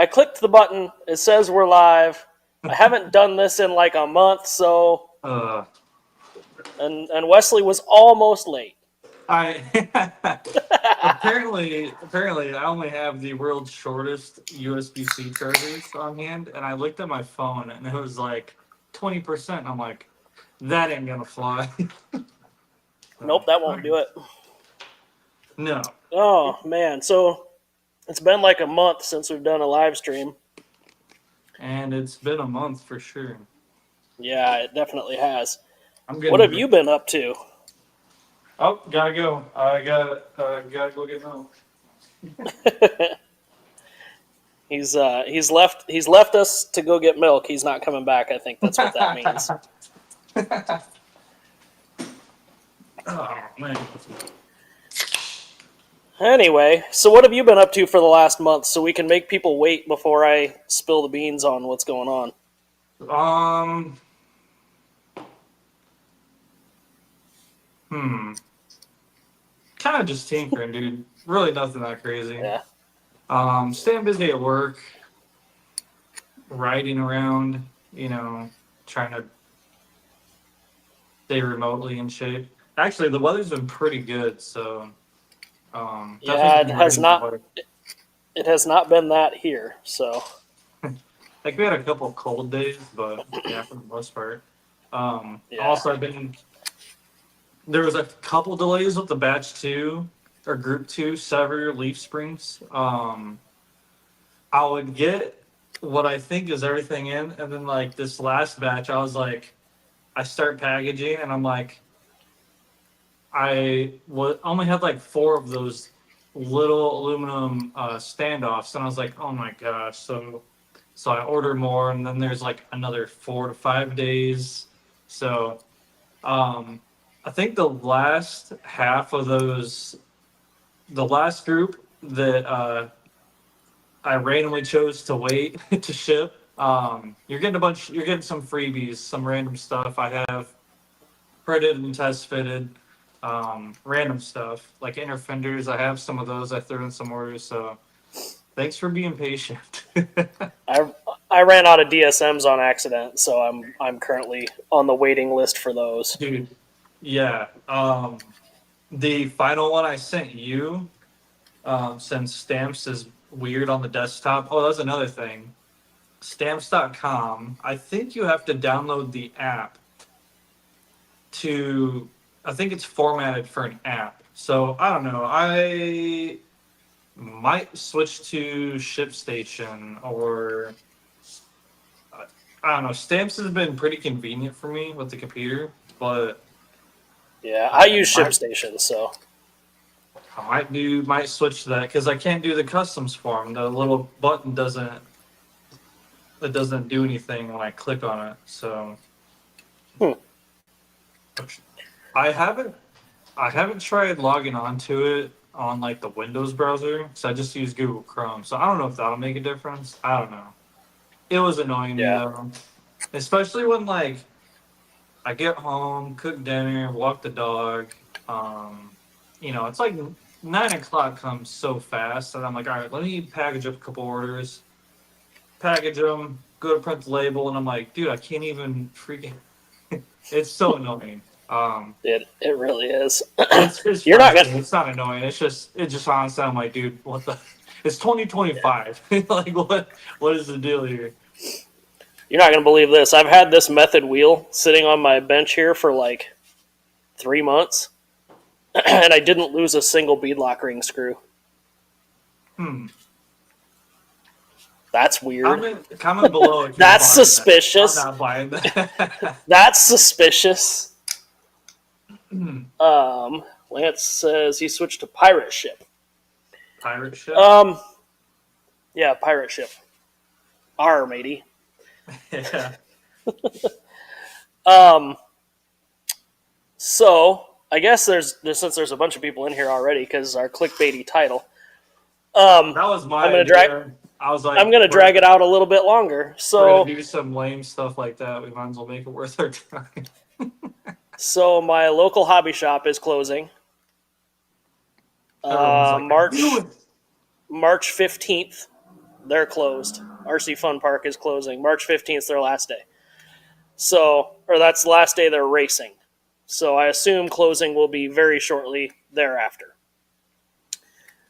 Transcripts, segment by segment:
I clicked the button. It says we're live. I haven't done this in like a month, so Uh, and Wesley was almost late. I apparently I only have the world's shortest USB-C chargers on hand, and I looked at my phone and it was like 20%. I'm like, that ain't gonna fly. Nope, So, that won't do it. no, Oh man, so it's been like a month since we've done a live stream. and it's been a month for sure. Yeah, it definitely has. I'm What have getting. you been up to? Oh, gotta go. I gotta go get milk. He's left us to go get milk. He's not coming back. I think that's what that means. Oh man. Anyway, so what have you been up to for the last month so we can make people wait before I spill the beans on what's going on? Um. Hmm. Kind of just tinkering, dude. Really nothing that crazy. Yeah. Staying busy at work, riding around, trying to stay remotely in shape. Actually, the weather's been pretty good, so Yeah, definitely it been has riding not more. it has not been that here. So, Like we had a couple of cold days, but yeah, for the most part. yeah. Also, there was a couple delays with the batch two or group two Sever leaf springs. I would get what I think is everything in, and then like this last batch, I start packaging, and I'm like, only had like four of those little aluminum standoffs, and I was like, oh my gosh. So I order more, and then there's like another 4 to 5 days. So I think the last half of those, the last group that I randomly chose to wait to ship. You're getting some freebies, some random stuff. I have printed and test fitted, random stuff like inner fenders. I have some of those. I threw in some orders. So thanks for being patient. I I ran out of DSMs on accident, so I'm currently on the waiting list for those. Dude, yeah. The final one I sent you, since stamps is weird on the desktop. Oh, that's another thing. Stamps.com, I think you have to download the app to, I think it's formatted for an app. So I don't know. I might switch to ShipStation or I don't know. Stamps has been pretty convenient for me with the computer, but Yeah, I I use might ShipStation, so might switch to that because I can't do the customs form. The little button doesn't do anything when I click on it. So hmm. I haven't I haven't tried logging onto it on like the Windows browser, so I just use Google Chrome. So I don't know if that'll make a difference. I don't know. It was annoying me Yeah. though, especially when like I get home, cook dinner, walk the dog. Um, it's like 9 o'clock comes so fast, and I'm like, all right, let me package up a couple orders, package them, go to print the label, and I'm like, dude, I can't even freaking. It's so annoying. It really is. It's You're not gonna. frustrating. It's not annoying. It's just honestly, I'm like, dude, what the? It's 2025. Like, what is the deal here? You're not gonna believe this. I've had this method wheel sitting on my bench here for like 3 months, and I didn't lose a single beadlock ring screw. Hmm. That's weird. Comment below if you're That's buying that. I'm suspicious. not buying that. That's suspicious. Lance says he switched to pirate ship. Pirate ship. Um, yeah, pirate ship. R matey. Yeah. Um, so I guess since there's a bunch of people in here already because our clickbaity title. That was my I'm gonna drag. idea. I was I'm like, gonna drag it out a little bit longer. we're gonna So do some lame stuff like that. We might as well make it worth our time. my local hobby shop is closing. Everyone's like, I knew March it. March 15th. they're closed. RC Fun Park is closing. March 15th is their last day. So, or that's the last day they're racing. So I assume closing will be very shortly thereafter.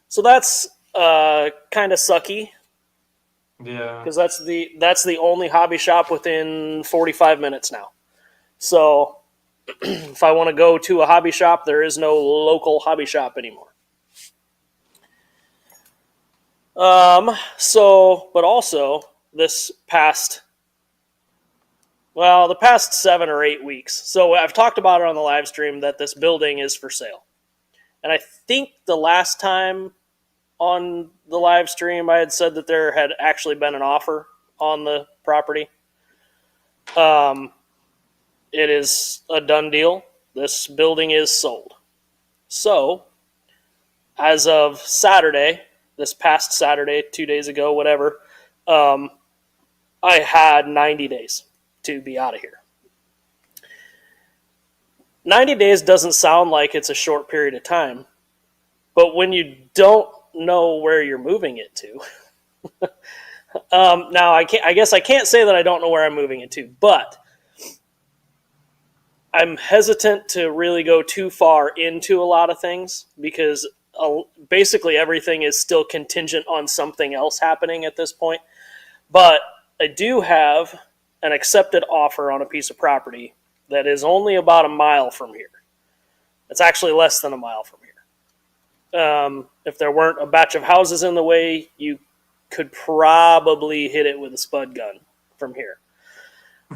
So that's kind of sucky. Yeah. Because that's the only hobby shop within 45 minutes now. So if I want to go to a hobby shop, there is no local hobby shop anymore. But also this past, the past 7 or 8 weeks. So I've talked about it on the live stream that this building is for sale. And I think the last time on the live stream I had said that there had actually been an offer on the property. It is a done deal. This building is sold. So, as of Saturday, this past Saturday, 2 days ago, whatever, I had 90 days to be out of here. 90 days doesn't sound like it's a short period of time, but when you don't know where you're moving it to, now I guess I can't say that I don't know where I'm moving it to, but I'm hesitant to really go too far into a lot of things because basically everything is still contingent on something else happening at this point. But I do have an accepted offer on a piece of property that is only about a mile from here. It's actually less than a mile from here. If there weren't a batch of houses in the way, you could probably hit it with a spud gun from here,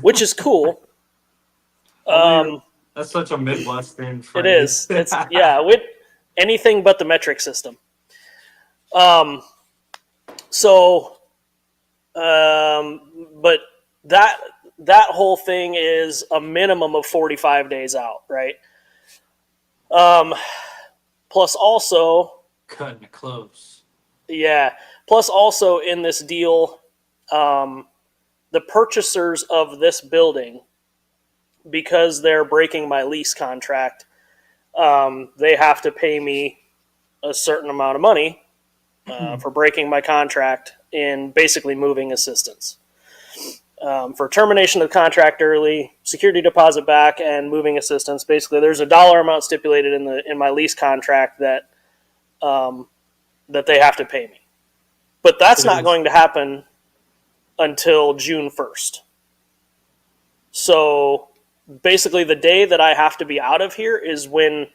which is cool. That's such a Midwestern phrase. It is. It's with anything but the metric system. But that whole thing is a minimum of 45 days out, right? Plus also cutting it close. Yeah. Plus also in this deal, the purchasers of this building, because they're breaking my lease contract, they have to pay me a certain amount of money for breaking my contract in basically moving assistance. For termination of the contract early, security deposit back, and moving assistance. Basically, there's a dollar amount stipulated in my lease contract that they have to pay me. But that's not going to happen until June 1st. So basically the day that I have to be out of here is when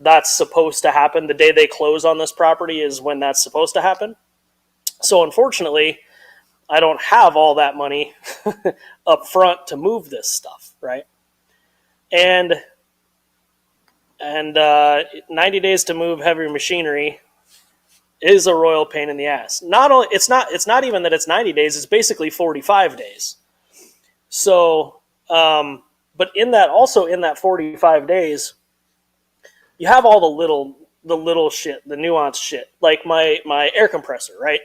that's supposed to happen. The day they close on this property is when that's supposed to happen. So unfortunately, I don't have all that money up front to move this stuff, right? And 90 days to move heavy machinery is a royal pain in the ass. It's not even that it's 90 days, it's basically 45 days. So, but in that 45 days, you have all the little shit, the nuanced shit, like my air compressor, right?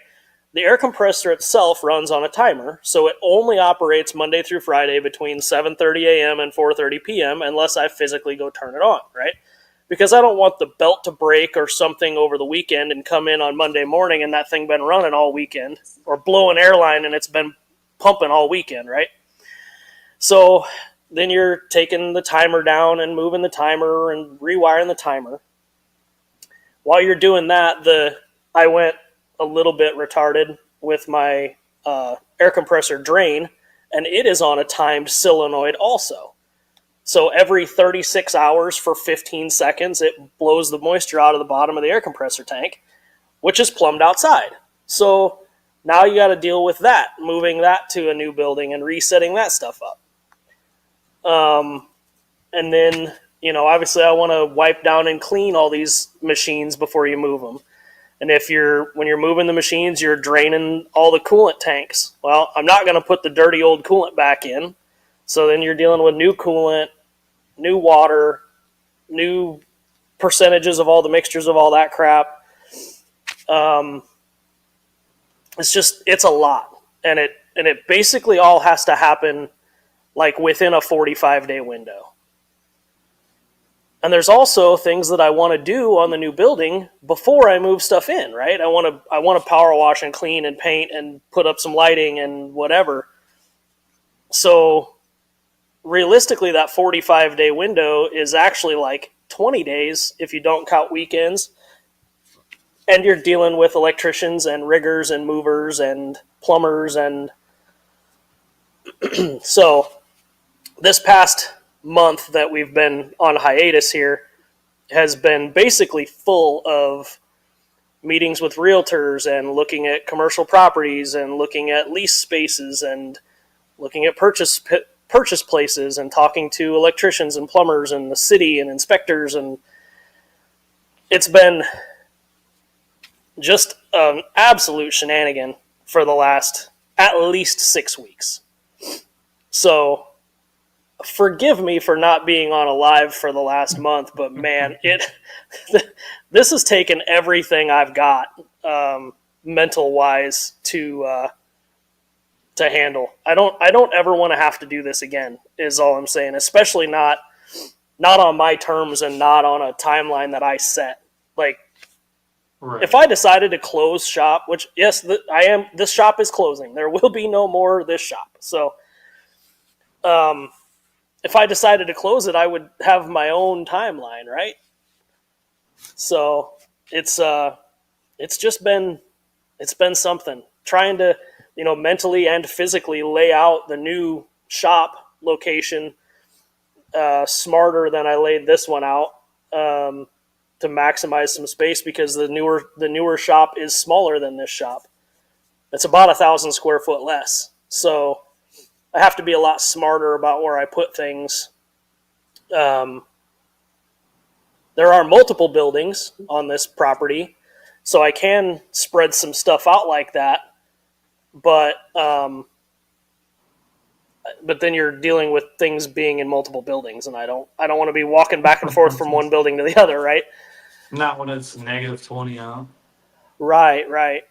The air compressor itself runs on a timer, so it only operates Monday through Friday between 7:30 a.m. and 4:30 p.m. unless I physically go turn it on, right? Because I don't want the belt to break or something over the weekend and come in on Monday morning and that thing been running all weekend, or blow an airline and it's been pumping all weekend, right? So then you're taking the timer down and moving the timer and rewiring the timer. While you're doing that, I went a little bit retarded with my air compressor drain, and it is on a timed solenoid also. So every 36 hours for 15 seconds, it blows the moisture out of the bottom of the air compressor tank, which is plumbed outside. So now you got to deal with that, moving that to a new building and resetting that stuff up. And then, obviously I want to wipe down and clean all these machines before you move them. And when you're moving the machines, you're draining all the coolant tanks. Well, I'm not going to put the dirty old coolant back in. So then you're dealing with new coolant, new water, new percentages of all the mixtures of all that crap. It's a lot. And it basically all has to happen like within a 45-day window. And there's also things that I want to do on the new building before I move stuff in, right? I want to power wash and clean and paint and put up some lighting and whatever. So realistically, that 45-day window is actually like 20 days if you don't count weekends. And you're dealing with electricians and riggers and movers and plumbers. And so this past month that we've been on hiatus here has been basically full of meetings with realtors and looking at commercial properties and looking at lease spaces and looking at purchase places and talking to electricians and plumbers and the city and inspectors. And it's been just an absolute shenanigan for the last at least 6 weeks. So forgive me for not being on a live for the last month, but man, this has taken everything I've got mental wise to handle. I don't ever want to have to do this again, is all I'm saying, especially not on my terms and not on a timeline that I set. Like, right. If I decided to close shop, which yes, this shop is closing. There will be no more this shop. So, if I decided to close it, I would have my own timeline, right? So it's been something trying to, mentally and physically lay out the new shop location smarter than I laid this one out. To maximize some space, because the newer shop is smaller than this shop. It's about 1,000 square foot less. So I have to be a lot smarter about where I put things. There are multiple buildings on this property, so I can spread some stuff out like that. But then you're dealing with things being in multiple buildings, and I don't want to be walking back and forth from one building to the other, right? Not when it's negative 20 out. Right.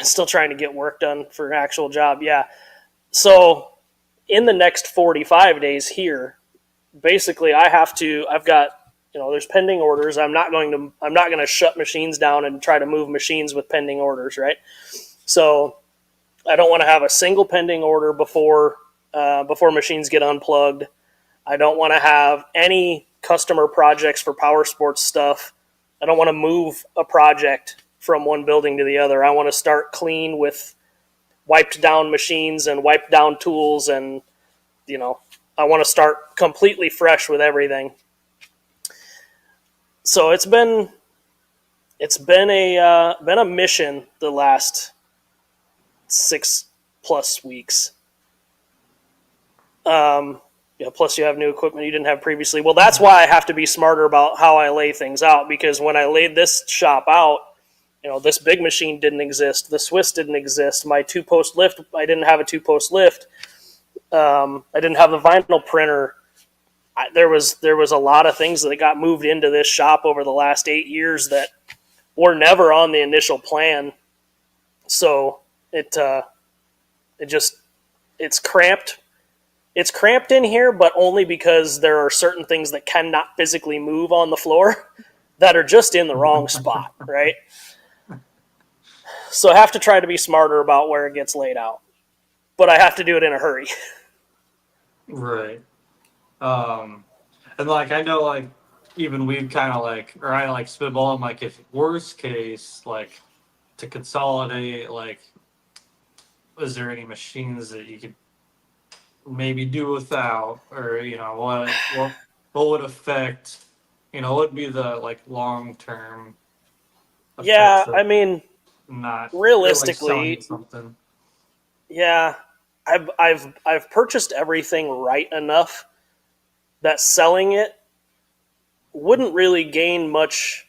Still trying to get work done for an actual job. Yeah. So in the next 45 days here, basically I've got, there's pending orders. I'm not going to shut machines down and try to move machines with pending orders. Right. So I don't want to have a single pending order before machines get unplugged. I don't want to have any customer projects for power sports stuff. I don't want to move a project from one building to the other. I want to start clean with wiped down machines and wiped down tools, and I want to start completely fresh with everything. So it's been a mission the last 6+ weeks. Plus you have new equipment you didn't have previously. Well, that's why I have to be smarter about how I lay things out, because when I laid this shop out, this big machine didn't exist. The Swiss didn't exist. My 2-post lift, I didn't have a 2-post lift. I didn't have the vinyl printer. There was a lot of things that got moved into this shop over the last 8 years that were never on the initial plan. So it's cramped. It's cramped in here, but only because there are certain things that cannot physically move on the floor that are just in the wrong spot, right? So I have to try to be smarter about where it gets laid out. But I have to do it in a hurry. Right. And I know even we've kind of or I spitball them, if worst case, to consolidate, is there any machines that you could maybe do without, or what would affect, what would be the long term? Yeah, I mean, not realistically, something. Yeah, I've purchased everything right enough that selling it wouldn't really gain much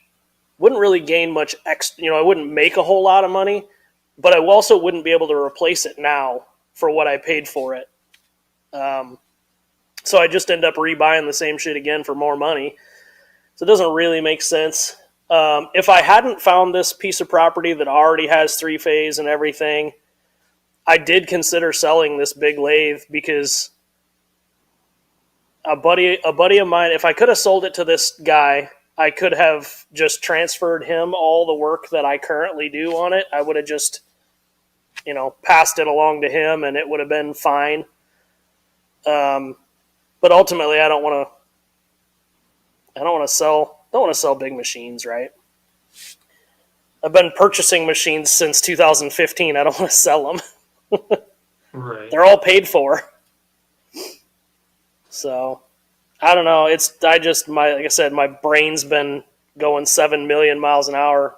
extra. I wouldn't make a whole lot of money, but I also wouldn't be able to replace it now for what I paid for it. So I just end up rebuying the same shit again for more money. So it doesn't really make sense. If I hadn't found this piece of property that already has 3-phase and everything, I did consider selling this big lathe because a buddy of mine, if I could have sold it to this guy, I could have just transferred him all the work that I currently do on it. I would have just, passed it along to him, and it would have been fine. But ultimately, I don't want to sell big machines, right? I've been purchasing machines since 2015. I don't want to sell them. Right. They're all paid for. So, I don't know. Like I said, my brain's been going 7 million miles an hour.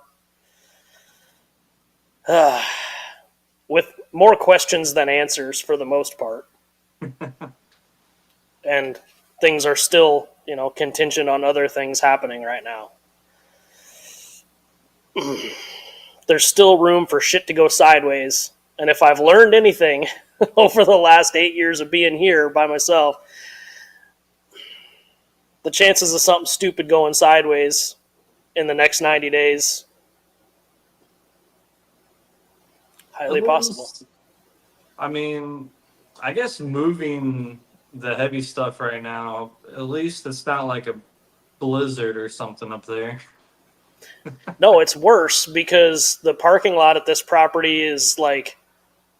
With more questions than answers for the most part. And things are still, contingent on other things happening right now. There's still room for shit to go sideways. And if I've learned anything over the last 8 years of being here by myself, the chances of something stupid going sideways in the next 90 days, highly possible. I mean, I guess moving the heavy stuff right now, at least it's not like a blizzard or something up there. No, it's worse because the parking lot at this property is like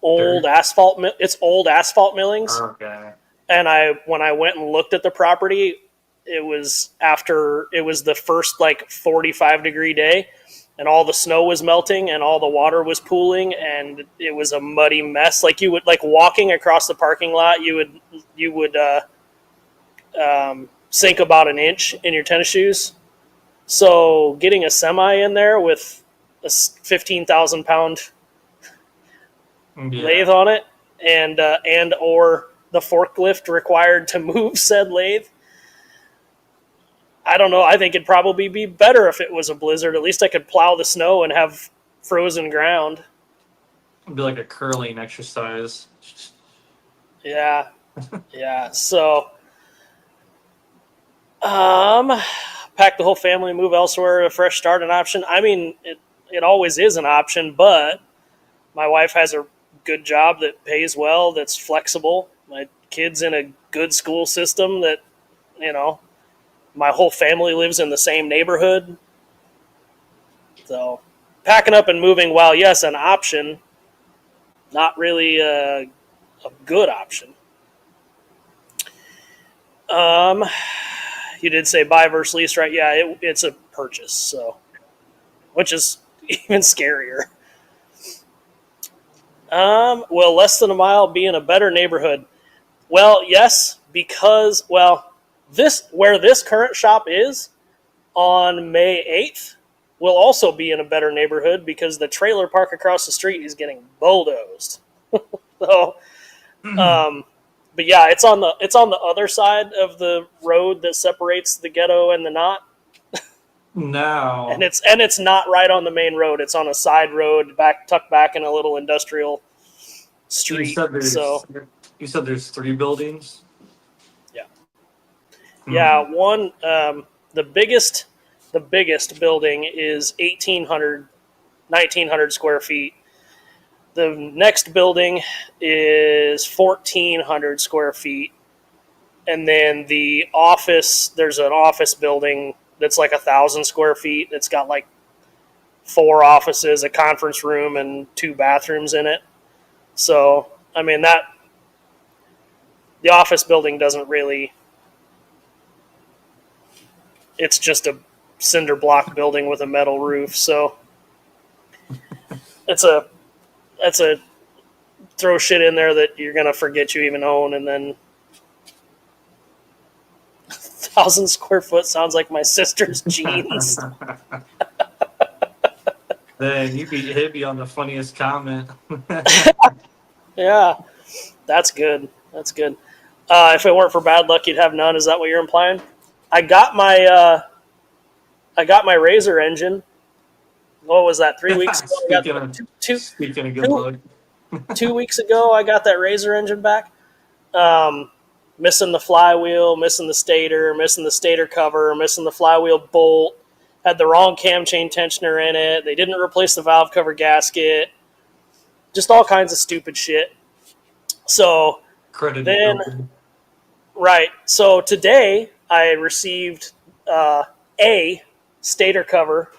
old Dirt. asphalt. It's old asphalt millings. Okay. And when I went and looked at the property, it was the first like 45-degree day, and all the snow was melting and all the water was pooling, and it was a muddy mess. Like you would, like walking across the parking lot, you would sink about an inch in your tennis shoes. So getting a semi in there with a 15,000 pound lathe on it, and or the forklift required to move said lathe, I don't know. I think it'd probably be better if it was a blizzard. At least I could plow the snow and have frozen ground. It'd be like a curling exercise. Yeah. Yeah. So, pack the whole family, move elsewhere, a fresh start, an option. I mean, it always is an option, but my wife has a good job that pays well, that's flexible. My kid's in a good school system that, my whole family lives in the same neighborhood. So packing up and moving, while yes, an option, not really a good option. You did say buy versus lease, right? Yeah, it's a purchase, so, which is even scarier. Will less than a mile be in a better neighborhood? Well, yes, because, where this current shop is on May 8th will also be in a better neighborhood because the trailer park across the street is getting bulldozed. So, but yeah, it's on the other side of the road that separates the ghetto and the not. No. And it's not right on the main road. It's on a side road tucked back in a little industrial street. You said there's 3 buildings? Yeah. Yeah, one the biggest building is 1,900 square feet. The next building is 1,400 square feet. And then there's an office building that's like 1,000 square feet. It's got like 4 offices, a conference room, and 2 bathrooms in it. So, I mean, the office building doesn't really, it's just a cinder block building with a metal roof. So it's a throw shit in there that you're going to forget you even own. And then 1,000 square foot sounds like my sister's jeans. Then he'd be on the funniest comment. Yeah, that's good. That's good. If it weren't for bad luck, you'd have none. Is that what you're implying? I got my Razor engine. What was that? 3 weeks ago? Speaking of good luck. 2 weeks ago, I got that Razor engine back. Missing the flywheel, missing the stator cover, missing the flywheel bolt. Had the wrong cam chain tensioner in it. They didn't replace the valve cover gasket. Just all kinds of stupid shit. So Credited then, building. Right. So today I received a stator cover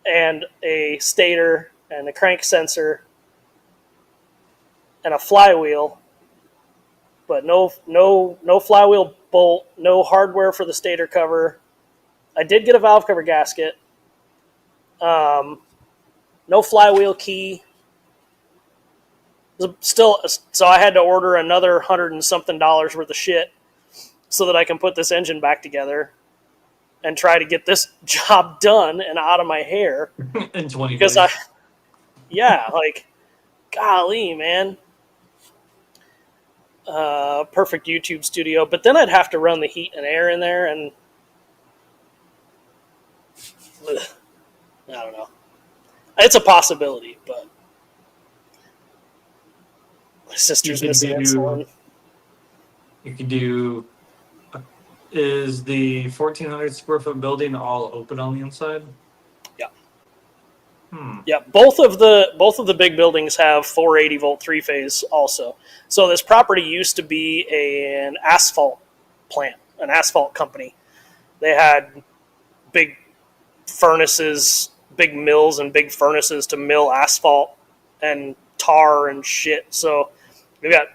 and a stator and a crank sensor and a flywheel, but no flywheel bolt, no hardware for the stator cover. I did get a valve cover gasket. Um, no flywheel key. Still, so I had to order another $100 and something worth of shit so that I can put this engine back together and try to get this job done and out of my hair. In 20 Because days. yeah, like, golly, man. Perfect YouTube studio. But then I'd have to run the heat and air in there, and ugh, I don't know. It's a possibility, but my You sister's could missing do, insulin. you could do, is the 1,400 square foot building all open on the inside? Yeah. Hmm. Yeah, both of the big buildings have 480 volt three phase also. So this property used to be an asphalt plant, an asphalt company. They had big furnaces, big mills, and big furnaces to mill asphalt and tar and shit. So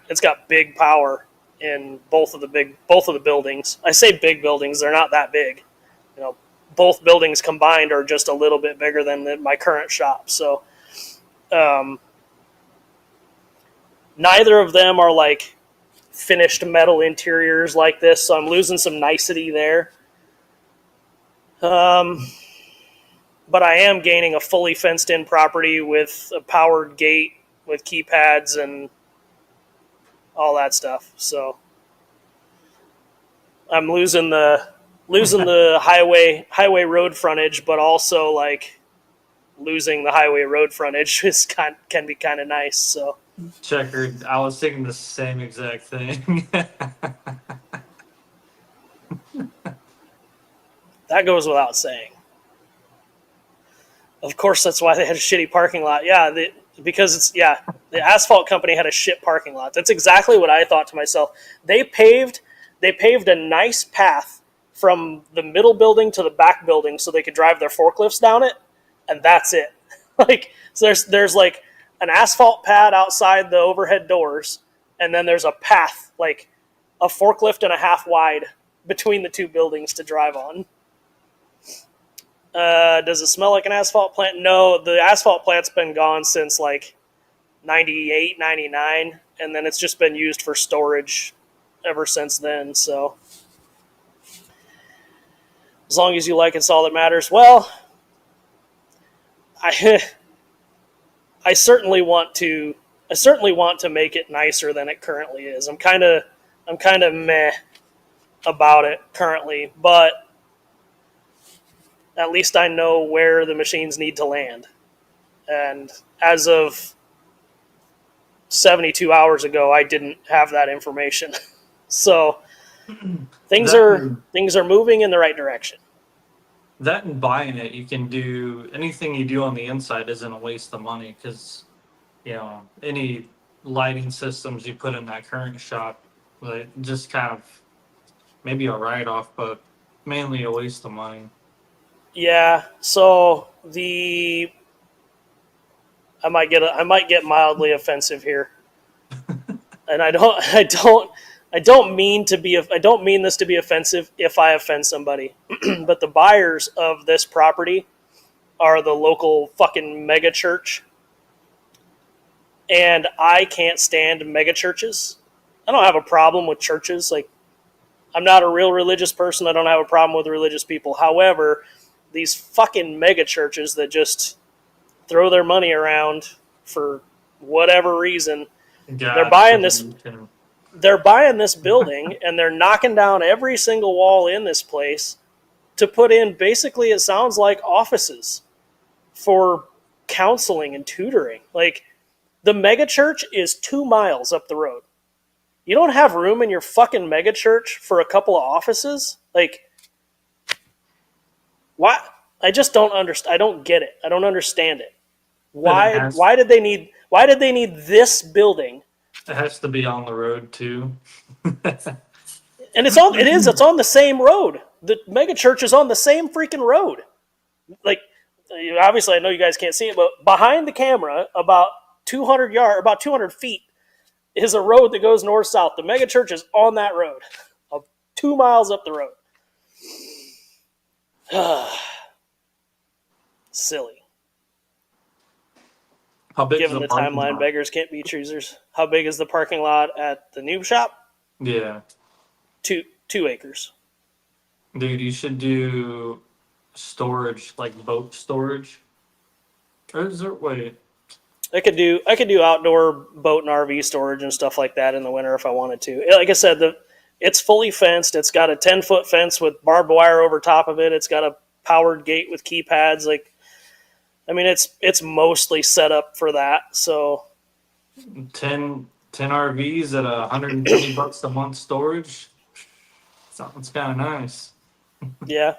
it's got big power in both of the buildings. I say big buildings; they're not that big. You know, both buildings combined are just a little bit bigger than my current shop. So um, neither of them are like finished metal interiors like this. So I'm losing some nicety there. Um, but I am gaining a fully fenced in property with a powered gate with keypads and all that stuff. So I'm losing the highway road frontage, but also like losing the highway road frontage can be kind of nice. So Checkered. I was thinking the same exact thing. that goes without saying. Of course, that's why they had a shitty parking lot. Yeah, because the asphalt company had a shit parking lot. That's exactly what I thought to myself. They paved a nice path from the middle building to the back building so they could drive their forklifts down it, and that's it. Like, so there's like an asphalt pad outside the overhead doors, and then there's a path like a forklift and a half wide between the two buildings to drive on. Does it smell like an asphalt plant? No, the asphalt plant's been gone since like 98, 99, and then it's just been used for storage ever since then. So as long as you like it's all that matters. Well, I I certainly want to make it nicer than it currently is. I'm kind of meh about it currently, but at least I know where the machines need to land. And as of 72 hours ago, I didn't have that information. So things that are and, things are moving in the right direction. that and buying it, you can do anything you do on the inside isn't a waste of money because any lighting systems you put in that current shop, like just kind of maybe a write off, but mainly a waste of money. Yeah. So the I might get mildly offensive here, and I don't mean this to be offensive if I offend somebody, but the buyers of this property are the local fucking mega church, and I can't stand mega churches. I don't have a problem with churches. Like, I'm not a real religious person. I don't have a problem with religious people. However, these fucking mega churches that just throw their money around for whatever reason, they're God buying this forbid. they're buying this building and they're knocking down every single wall in this place to put in, basically, it sounds like, offices for counseling and tutoring. Like, the mega church is 2 miles up the road. You don't have room in your fucking mega church for a couple of offices? Like, why? I just don't understand. I don't get it. I don't understand it. And Why why did they need this building? it has to be on the road too. And it's on the same road. The mega church is on the same freaking road. Like, obviously, I know you guys can't see it, but behind the camera, about 200 feet, is a road that goes north south. The mega church is on that road, 2 miles up the road. Silly. How big Given is the parking timeline, lot? beggars can't be choosers. How big is the parking lot at the noob shop? Yeah. 2 acres. Dude, you should do storage, like boat storage. Or is there, wait. I could do outdoor boat and RV storage and stuff like that in the winter if I wanted to. Like I said, it's fully fenced. It's got a 10-foot fence with barbed wire over top of it. It's got a powered gate with keypads. Like, I mean, it's mostly set up for that. So 10 RVs at $120 a month storage. Sounds kind of nice. yeah.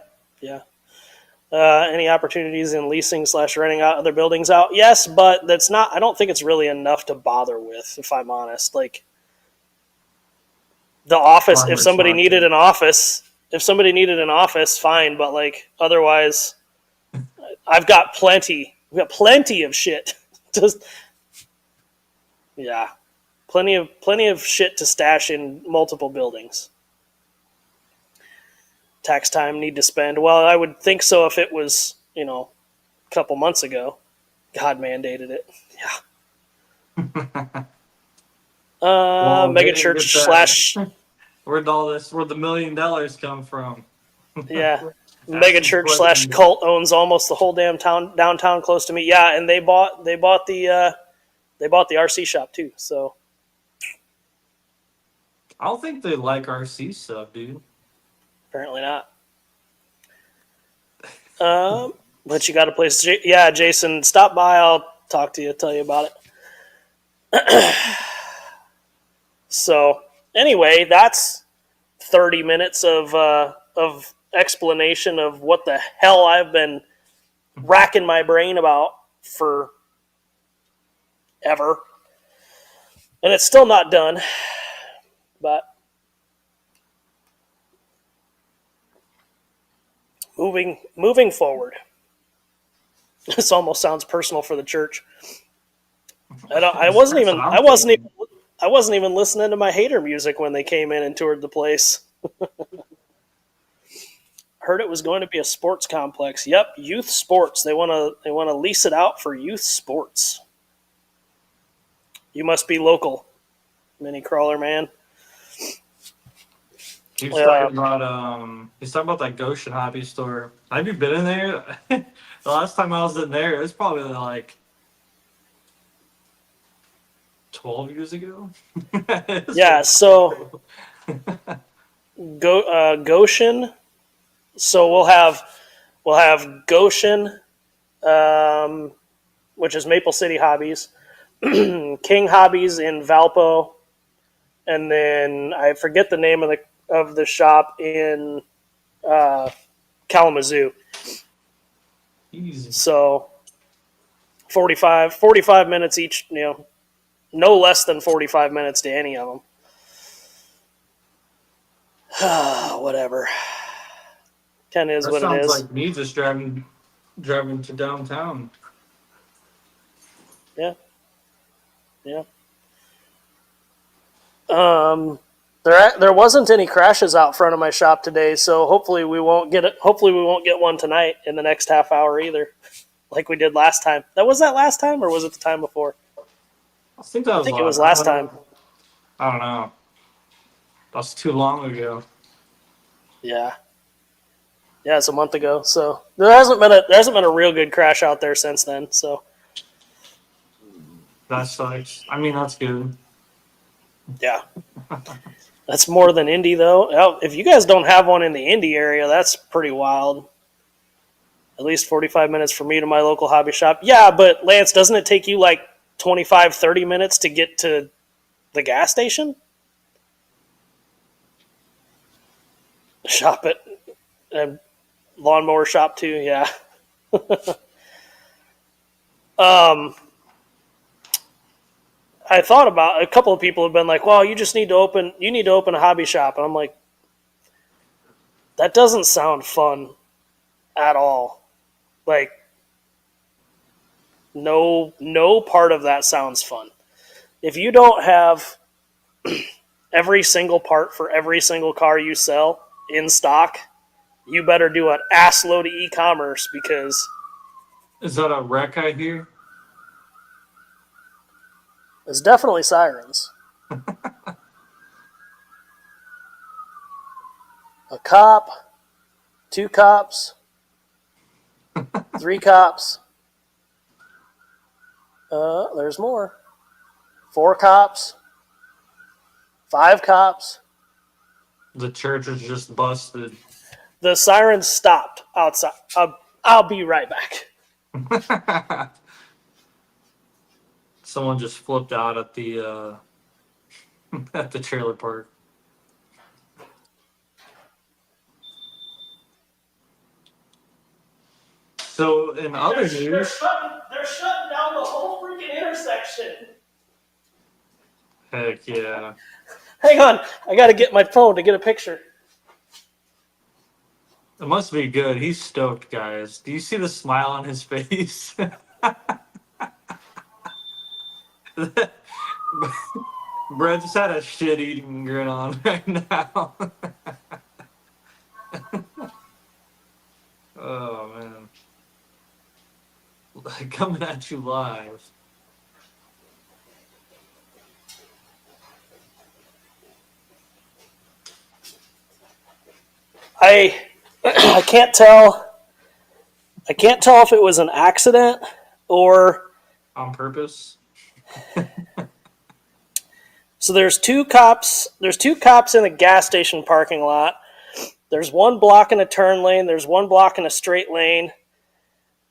Any opportunities in leasing / renting out other buildings out? Yes, but that's not. I don't think it's really enough to bother with, if I'm honest. Like, the office. If somebody needed an office, fine. But like, otherwise, I've got plenty. We've got plenty of shit. Just yeah, plenty of shit to stash in multiple buildings. Tax time need to spend. Well, I would think so if it was, a couple months ago. God mandated it. Yeah. Mega church / where'd the $1 million come from? yeah. Mega church / cult owns almost the whole damn downtown close to me. Yeah, and they bought the RC shop too. So I don't think they like RC stuff, dude. apparently not. But you got a place. Yeah, Jason, stop by. I'll talk to you. Tell you about it. So anyway, that's 30 minutes of explanation of what the hell I've been racking my brain about for ever, and it's still not done. But moving forward, this almost sounds personal for the church. I wasn't even listening to my hater music when they came in and toured the place. Heard it was going to be a sports complex. Yep, youth sports. They want to lease it out for youth sports. You must be local, mini crawler man. He's talking about that Goshen hobby store. Have you been in there? The last time I was in there, it was probably like 12 years ago. Yeah, so Goshen. So we'll have Goshen, which is Maple City Hobbies, King Hobbies in Valpo, and then I forget the name of the shop in Kalamazoo. Easy. So 45 minutes each, no less than 45 minutes to any of them. Whatever. 10 is That what it is. sounds like me just driving to downtown. Yeah. There wasn't any crashes out front of my shop today, so hopefully we won't get it. Hopefully we won't get one tonight in the next half hour either, like we did last time. Was that last time, or was it the time before? I think it was last time. I don't know. That's too long ago. Yeah, it's a month ago. So there hasn't been a real good crash out there since then. So that sucks. I mean, that's good. Yeah. That's more than Indy, though. If you guys don't have one in the Indy area, that's pretty wild. At least 45 minutes for me to my local hobby shop. Yeah, but Lance, doesn't it take you like 25, 30 minutes to get to the gas station? Shop it. And lawnmower shop too, yeah. I thought about, a couple of people have been like, well, you need to open a hobby shop. And I'm like, That doesn't sound fun at all. Like, no part of that sounds fun. If you don't have every single part for every single car you sell in stock, you better do an ass load of e-commerce, because Is that a wreck I hear? it's definitely sirens. A cop, 2 cops, 3 cops. There's more. 4 cops, 5 cops. The church is just busted. The sirens stopped outside. I'll be right back. Someone just flipped out at the at the trailer park. So in other news, they're shutting down the whole freaking intersection. heck yeah. Hang on, I gotta get my phone to get a picture. It must be good. He's stoked, guys. Do you see the smile on his face? Brett just had a shit-eating grin on right now. Oh, man. Coming at you live. I can't tell. I can't tell if it was an accident or. On purpose? So there's 2 cops. There's 2 cops in a gas station parking lot. There's 1 blocking a turn lane. There's 1 blocking a straight lane,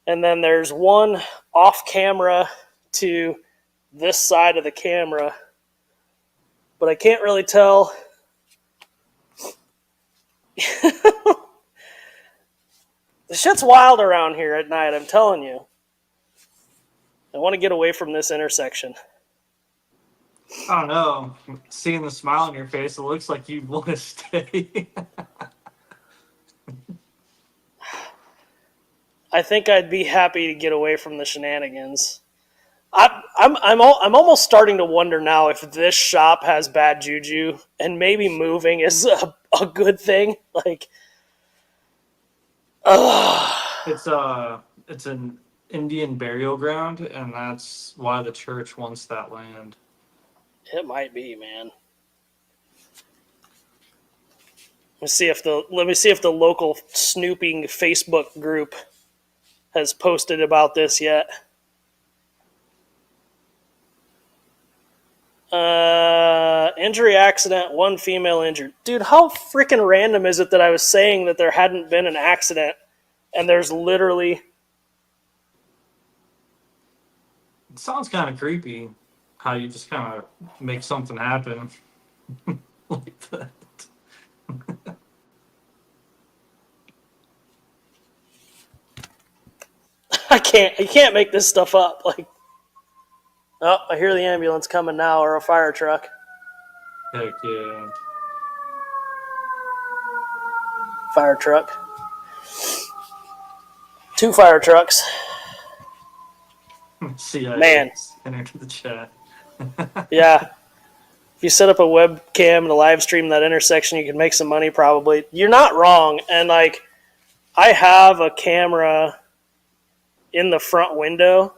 and then there's 1 off camera to this side of the camera. But I can't really tell. The shit's wild around here at night, I'm telling you. I want to get away from this intersection. I don't know. Seeing the smile on your face, it looks like you want to stay. I think I'd be happy to get away from the shenanigans. I'm almost starting to wonder now if this shop has bad juju, and maybe moving is a good thing. Like, It's an Indian burial ground, and that's why the church wants that land. it might be, man. Let me see if the local snooping Facebook group has posted about this yet. Injury accident, 1 female injured. Dude, how freaking random is it that I was saying that there hadn't been an accident, and there's literally... It sounds kind of creepy how you just kind of make something happen like that. You can't make this stuff up. Like, oh, I hear the ambulance coming now, or a fire truck. Heck yeah. Fire truck. 2 fire trucks. CIA Man. Enter the chat. Yeah. If you set up a webcam and a live stream that intersection, you can make some money probably. You're not wrong. And, like, I have a camera in the front window,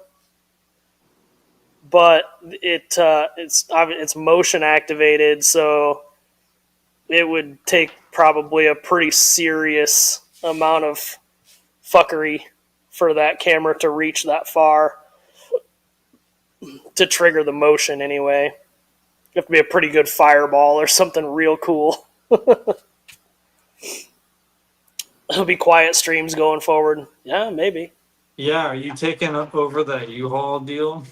but it's motion activated, so it would take probably a pretty serious amount of fuckery for that camera to reach that far to trigger the motion anyway. You have to be a pretty good fireball or something real cool. It'll be quiet streams going forward. Yeah, maybe. Yeah, are you taking up over that U-Haul deal?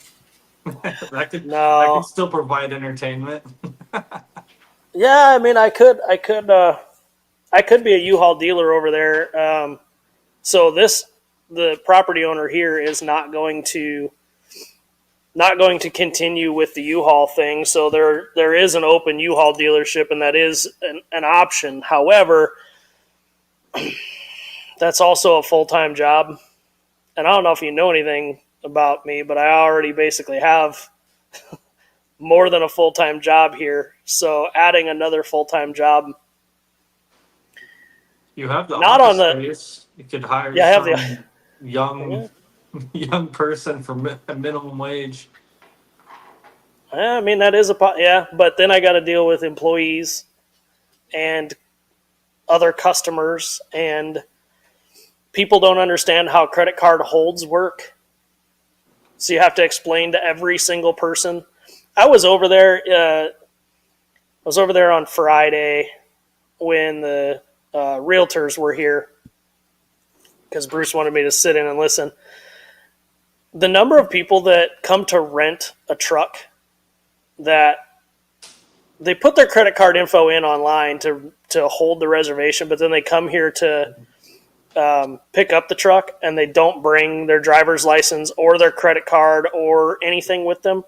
that could No. still provide entertainment. Yeah, I mean, I could be a U-Haul dealer over there. So the property owner here is not going to continue with the U-Haul thing. So there is an open U-Haul dealership, and that is an option. However, That's also a full-time job. And I don't know if you know anything about me, but I already basically have more than a full-time job here. So adding another full-time job, You have the not on office the, space. You could hire yeah, I have some young the, young person for a minimum wage. I mean, that is yeah, but then I got to deal with employees and other customers, and people don't understand how credit card holds work. So you have to explain to every single person. I was over there. I was over there on Friday when the realtors were here because Bruce wanted me to sit in and listen. The number of people that come to rent a truck, that they put their credit card info in online to hold the reservation, but then they come here to pick up the truck and they don't bring their driver's license or their credit card or anything with them.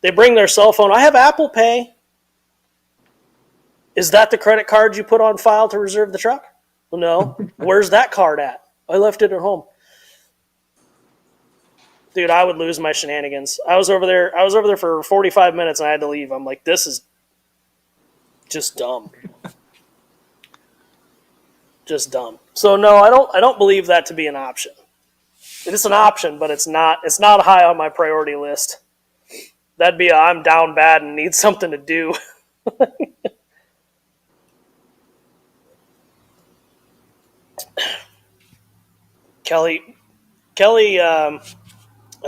They bring their cell phone. I have Apple Pay. Is that the credit card you put on file to reserve the truck? Well, no. Where's that card at? I left it at home. Dude, I would lose my shenanigans. I was over there for 45 minutes and I had to leave. I'm like, this is just dumb. Just dumb. So no, I don't believe that to be an option. It's an option, but it's not high on my priority list. That'd be I'm down bad and need something to do. Kelly, I'm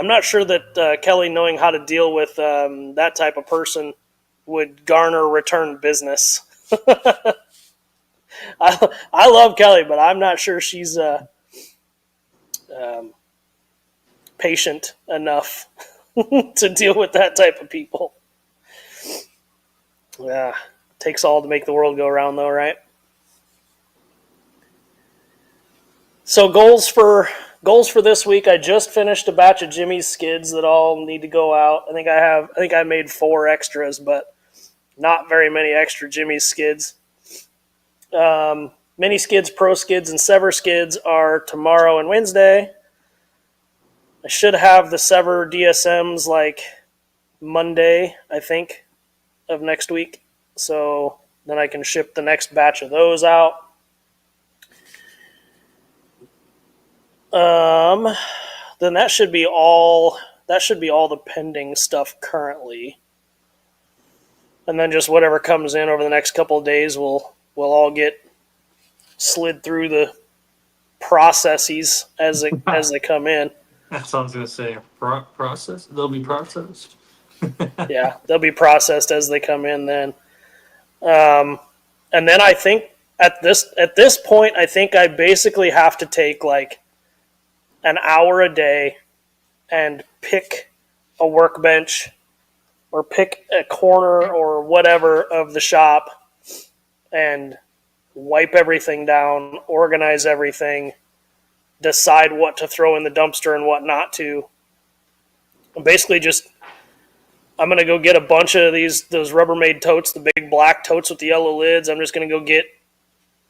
not sure that Kelly knowing how to deal with that type of person would garner return business. I love Kelly, but I'm not sure she's patient enough to deal with that type of people. Yeah, takes all to make the world go round, though, right? So goals for this week. I just finished a batch of Jimmy's skids that all need to go out. I think I made 4 extras, but not very many extra Jimmy's skids. Mini skids, pro skids, and sever skids are tomorrow and Wednesday. I should have the sever DSMs like Monday, I think, of next week. So then I can ship the next batch of those out. Then that should be all. That should be all the pending stuff currently. And then just whatever comes in over the next couple of days, we'll all get slid through the processes as they come in. That's what I was gonna say. Process. They'll be processed. Yeah, they'll be processed as they come in then. And then I think at this point, I think I basically have to take like an hour a day and pick a workbench or pick a corner or whatever of the shop and wipe everything down, organize everything, decide what to throw in the dumpster and what not to. Basically just I'm going to go get a bunch of those Rubbermaid totes, the big black totes with the yellow lids. I'm just going to go get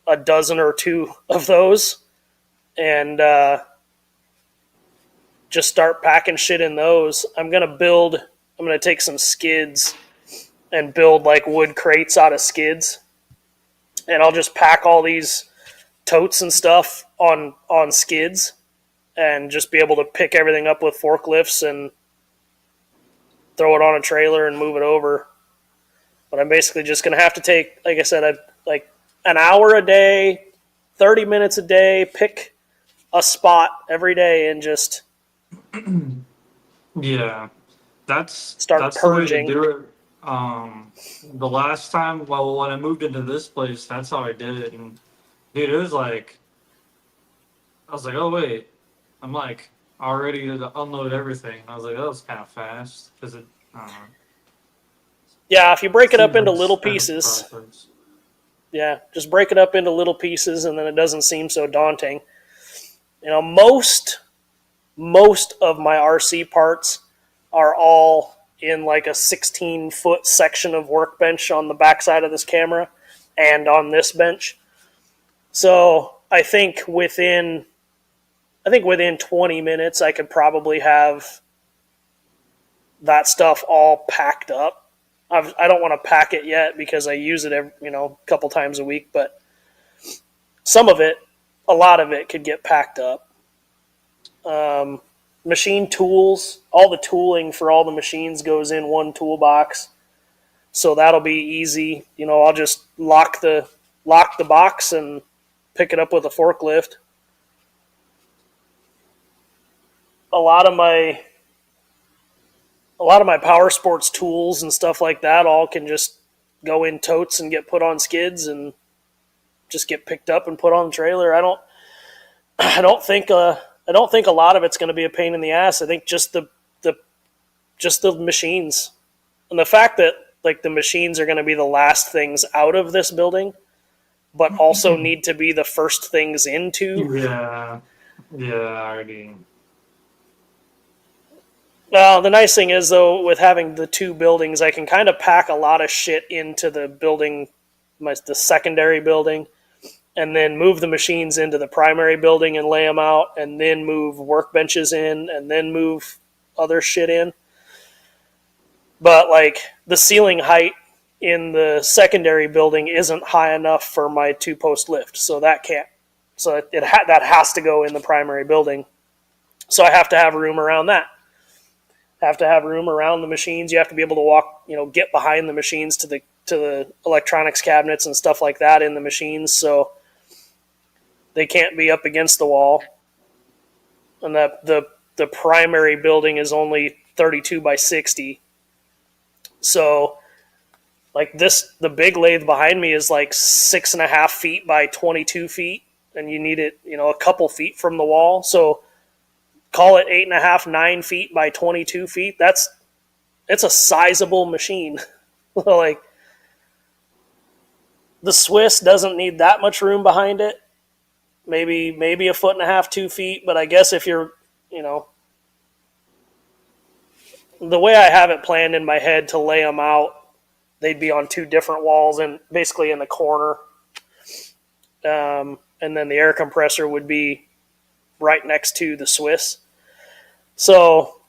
a dozen or 2 of those and just start packing shit in those. I'm going to take some skids and build like wood crates out of skids. And I'll just pack all these totes and stuff on skids and just be able to pick everything up with forklifts and throw it on a trailer and move it over. But I'm basically just going to have to take, like I said, like an hour a day, 30 minutes a day, pick a spot every day and just Yeah, that's start purging. The way to do it. The last time, well, when I moved into this place, that's how I did it. And dude, it was like, I was like, oh wait, I'm like already to unload everything. And I was like, that was kind of fast because it. I don't know. Yeah, if you break it up into little Kind of pieces, process. yeah, just break it up into little pieces and then it doesn't seem so daunting. You know, most of my RC parts are all in like a 16-foot section of workbench on the backside of this camera and on this bench. So I think within 20 minutes I could probably have that stuff all packed up. I don't want to pack it yet because I use it a couple times a week, but some of it, a lot of it, could get packed up. Machine tools, all the tooling for all the machines goes in one toolbox, so that'll be easy. I'll just lock the box and pick it up with a forklift. A lot of my power sports tools and stuff like that all can just go in totes and get put on skids and just get picked up and put on the trailer. I don't think a lot of it's going to be a pain in the ass. I think just the machines, and the fact that like the machines are going to be the last things out of this building, but also need to be the first things into. Yeah, already. Well, the nice thing is, though, with having the two buildings, I can kind of pack a lot of shit into the building, the secondary building, and then move the machines into the primary building and lay them out, and then move workbenches in, and then move other shit in. But, like, the ceiling height in the secondary building isn't high enough for my two-post lift, so that can't. So that has to go in the primary building. So I have to have room around that. Have to have room around the machines. You have to be able to walk, get behind the machines to the electronics cabinets and stuff like that in the machines, so they can't be up against the wall. And that the primary building is only 32 by 60. So like the big lathe behind me is like 6.5 feet by 22 feet, and you need it, a couple feet from the wall. So call it 8.5, 9 feet by 22 feet. It's a sizable machine. Like, the Swiss doesn't need that much room behind it. Maybe 1.5 feet, 2 feet. But I guess if you're, the way I have it planned in my head to lay them out, they'd be on two different walls and basically in the corner. And then the air compressor would be right next to the Swiss. So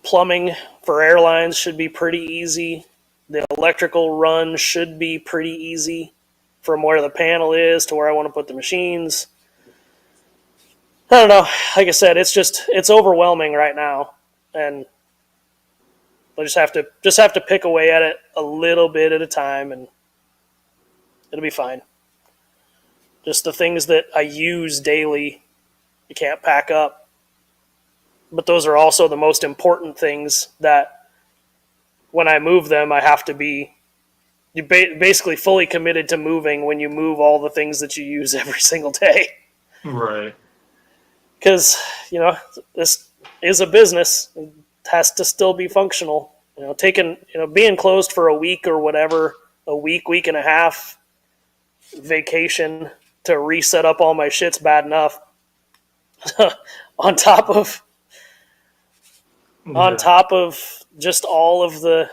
plumbing for airlines should be pretty easy. The electrical run should be pretty easy from where the panel is to where I want to put the machines. I don't know. Like I said, it's overwhelming right now, and I just have to pick away at it a little bit at a time, and it'll be fine. Just the things that I use daily, you can't pack up. But those are also the most important things that when I move them, I have to be basically fully committed to moving when you move all the things that you use every single day. Right. Because, this is a business. It has to still be functional. Being closed for a week or whatever, week and a half vacation to reset up all my shit's bad enough. on top of just all of the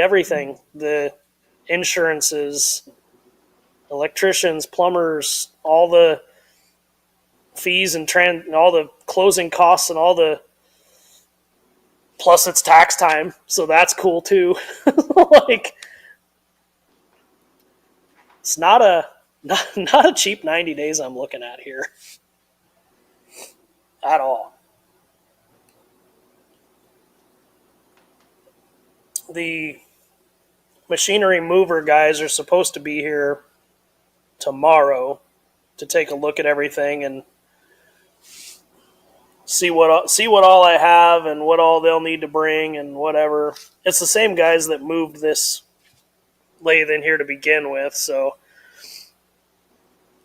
everything, the insurances, electricians, plumbers, all the fees and all the closing costs and all the, plus it's tax time, so that's cool too. Like, it's not a cheap 90 days I'm looking at here at all. The machinery mover guys are supposed to be here tomorrow to take a look at everything and see what all I have and what all they'll need to bring and whatever. It's the same guys that moved this lathe in here to begin with, so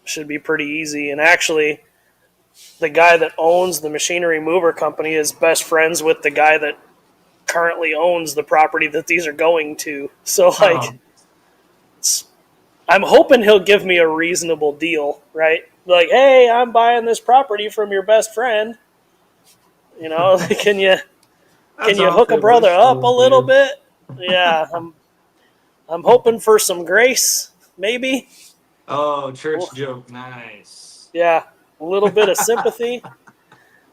should be pretty easy. And actually, the guy that owns the machinery mover company is best friends with the guy that currently owns the property that these are going to. So, I'm hoping he'll give me a reasonable deal, right? Like, hey, I'm buying this property from your best friend. Can you hook a brother up a little bit? Yeah, I'm hoping for some grace. maybe. Oh, church joke, nice. Yeah, a little bit of sympathy.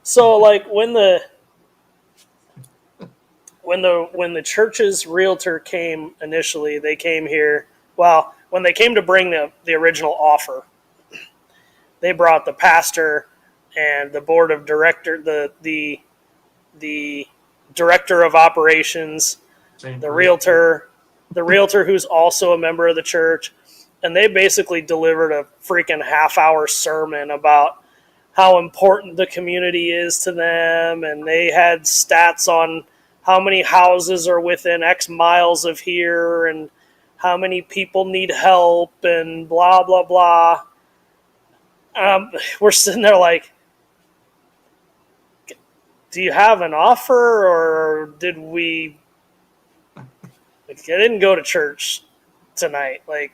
So like when the church's realtor came initially, they came here. Well, when they came to bring the original offer, they brought the pastor and the board of director, the director of operations, Same the person. realtor who's also a member of the church, and they basically delivered a freaking half-hour sermon about how important the community is to them, and they had stats on how many houses are within X miles of here and how many people need help and blah blah blah. We're sitting there like, do you have an offer, or did we? Like, I didn't go to church tonight. Like,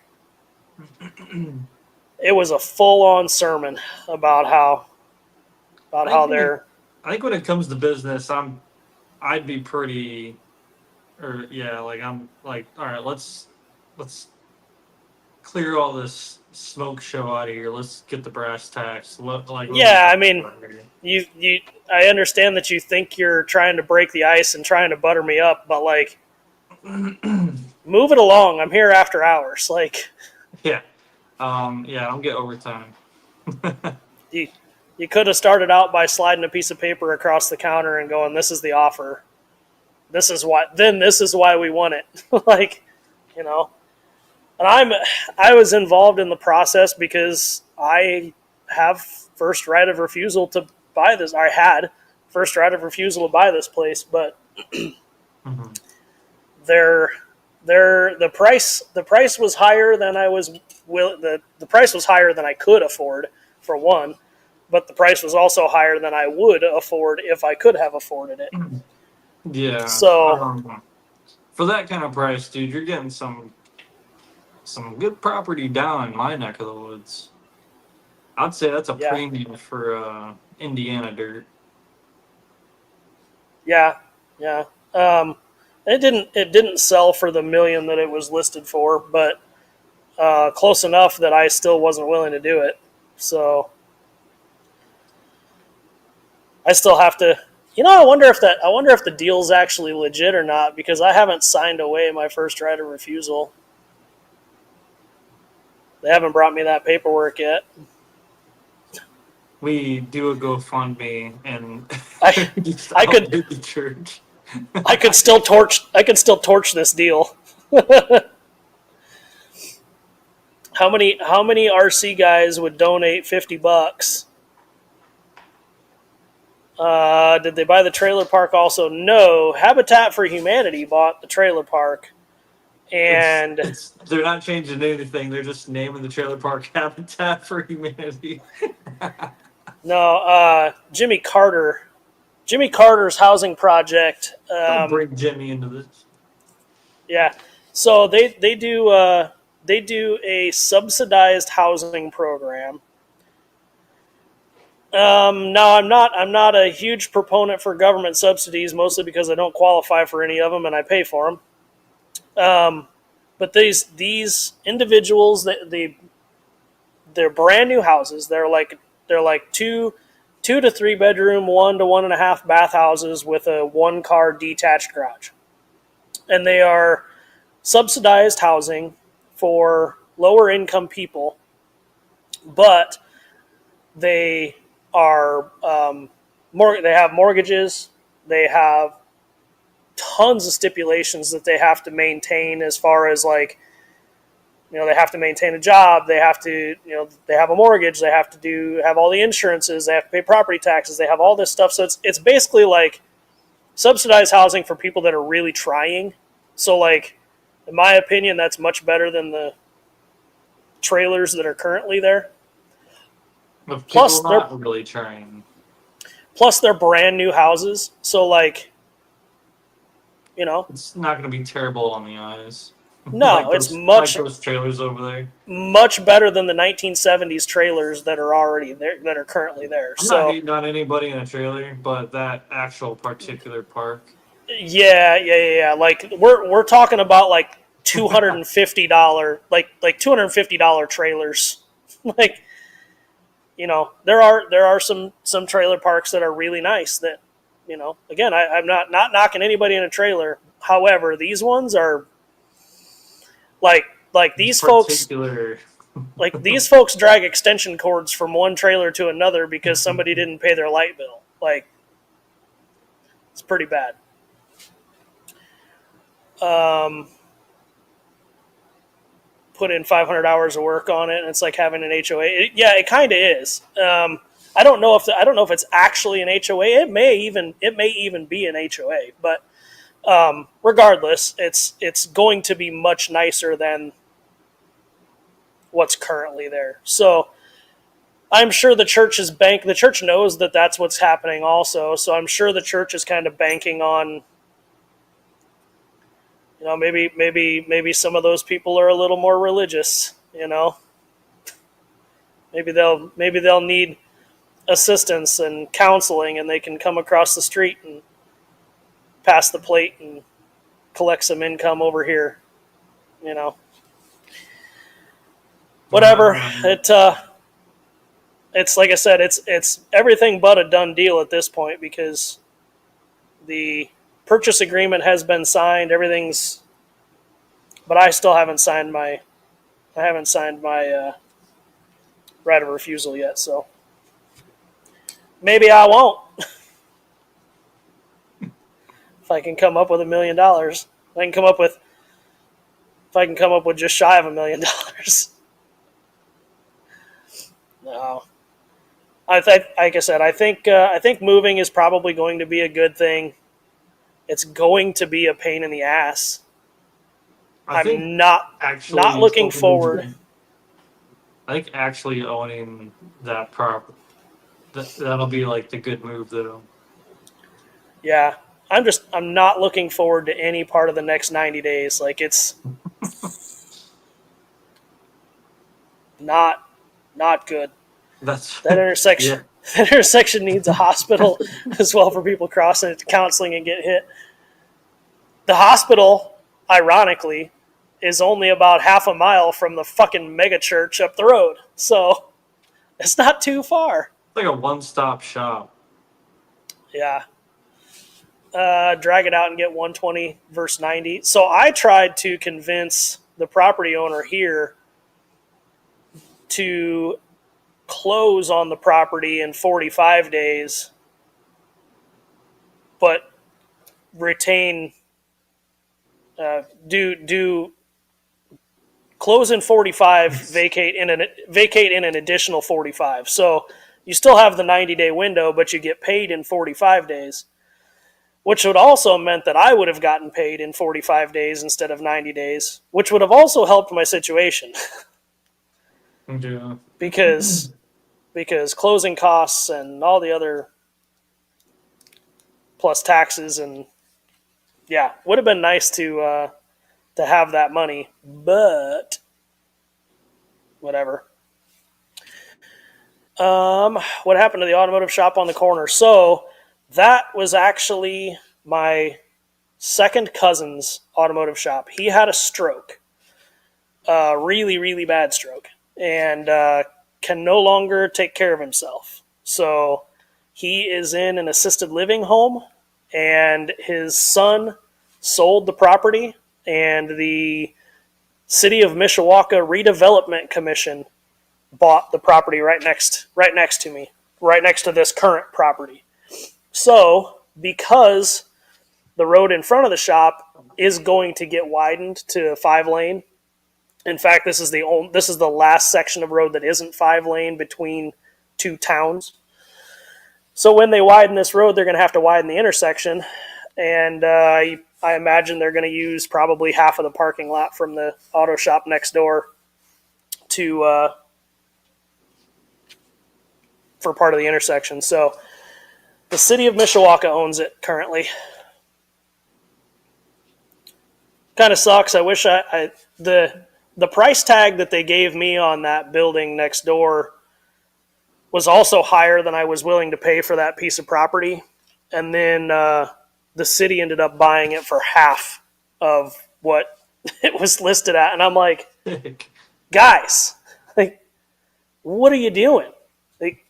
it was a full-on sermon about how I think when it, they're. I think when it comes to business, I'd be pretty, or yeah, like I'm like, all right, let's clear all this smoke show out of here. Let's get the brass tacks. What are we Yeah, I talking mean, about here? you. I understand that you think you're trying to break the ice and trying to butter me up, but like, move it along. I'm here after hours. Like, Yeah, yeah, I don't get overtime. you, you could have started out by sliding a piece of paper across the counter and going, "This is the offer. This is why." Then this is why we want it. Like, you know. And I was involved in the process because I have first right of refusal to buy this. I had first right of refusal to buy this place, but Mhm. their the price was higher than I was the price was higher than I could afford, for one, but the price was also higher than I would afford if I could have afforded it. Yeah, So for that kind of price, dude, you're getting some good property down in my neck of the woods. I'd say that's a yeah, premium for Indiana dirt. yeah, yeah. Um, it didn't sell for the million that it was listed for, but close enough that I still wasn't willing to do it. So I still have to. I wonder if the deal's actually legit or not, because I haven't signed away my first right of refusal. They haven't brought me that paperwork yet. We do a GoFundMe and I just I could outbid the church. I could still torch this deal. How many RC guys would donate $50? Did they buy the trailer park also? No. Habitat for Humanity bought the trailer park. And It's they're not changing anything. They're just naming the trailer park Habitat for Humanity. no, Jimmy Carter's housing project. Don't bring Jimmy into this. Yeah. So they do a subsidized housing program. No, I'm not a huge proponent for government subsidies, mostly because I don't qualify for any of them and I pay for them. But these individuals, they're brand new houses. They're like two to three bedroom, 1 to 1.5 bath houses with a 1 car detached garage, and they are subsidized housing for lower income people, but they are they have mortgages, they have tons of stipulations that they have to maintain, as far as like, they have to maintain a job, they have to, they have a mortgage, they have to have all the insurances, they have to pay property taxes, they have all this stuff. So it's basically like subsidized housing for people that are really trying. So like, in my opinion, that's much better than the trailers that are currently there. Of Plus people they're not really trying. plus they're brand new houses. So like, you know, It's not going to be terrible on the eyes. no, it's Like much those trailers over there. much better than the 1970s trailers that are already there, that are currently there. I'm not So hating on anybody in a trailer, but that actual particular park. yeah. Like we're talking about like $250 $250 trailers. Like, there are some trailer parks that are really nice that, again, I'm not knocking anybody in a trailer. However, these ones are like these folks Particular. like these folks drag extension cords from one trailer to another because somebody didn't pay their light bill. Like, it's pretty bad. Put in 500 hours of work on it, and it's like having an HOA. It kind of is. I don't know if it's actually an HOA. It may even be an HOA, but regardless, it's going to be much nicer than what's currently there. So I'm sure the church knows that that's what's happening also. So I'm sure the church is kind of banking on, maybe some of those people are a little more religious, Maybe they'll need assistance and counseling, and they can come across the street and pass the plate and collect some income over here, Whatever. It's like I said, it's everything but a done deal at this point because the purchase agreement has been signed. But I still haven't signed my right of refusal yet. So maybe I won't. If I can come up with $1 million, if I can come up with just shy of $1 million. No, like I said, I think moving is probably going to be a good thing. It's going to be a pain in the ass. I'm not looking forward. I think actually owning that property, that'll be like the good move though. Yeah, I'm not looking forward to any part of the next 90 days. Like, it's not good. That intersection. Yeah. That intersection needs a hospital as well for people crossing it to counseling and get hit. The hospital, ironically, is only about half a mile from the fucking mega church up the road. So it's not too far. It's like a one-stop shop. Yeah. Drag it out and get 120 versus 90. So I tried to convince the property owner here to close on the property in 45 days, but retain do close in 45, vacate in an additional 45. So you still have the 90-day window, but you get paid in 45 days, which would also meant that I would have gotten paid in 45 days instead of 90 days, which would have also helped my situation. Yeah. Because closing costs and all the other plus taxes and would have been nice to have that money, but whatever. What happened to the automotive shop on the corner? So that was actually my second cousin's automotive shop. He had a stroke, really, really bad stroke, and can no longer take care of himself. So he is in an assisted living home, and his son sold the property, and the City of Mishawaka Redevelopment Commission bought the property right next to me, right next to this current property. So because the road in front of the shop is going to get widened to 5-lane, in fact, this is the last section of road that isn't 5-lane between two towns. So when they widen this road, they're going to have to widen the intersection, and I imagine they're going to use probably half of the parking lot from the auto shop next door for part of the intersection. So the City of Mishawaka owns it currently. Kind of sucks. I wish the price tag that they gave me on that building next door was also higher than I was willing to pay for that piece of property. And then the city ended up buying it for half of what it was listed at, and I'm like, guys, like, what are you doing? Like,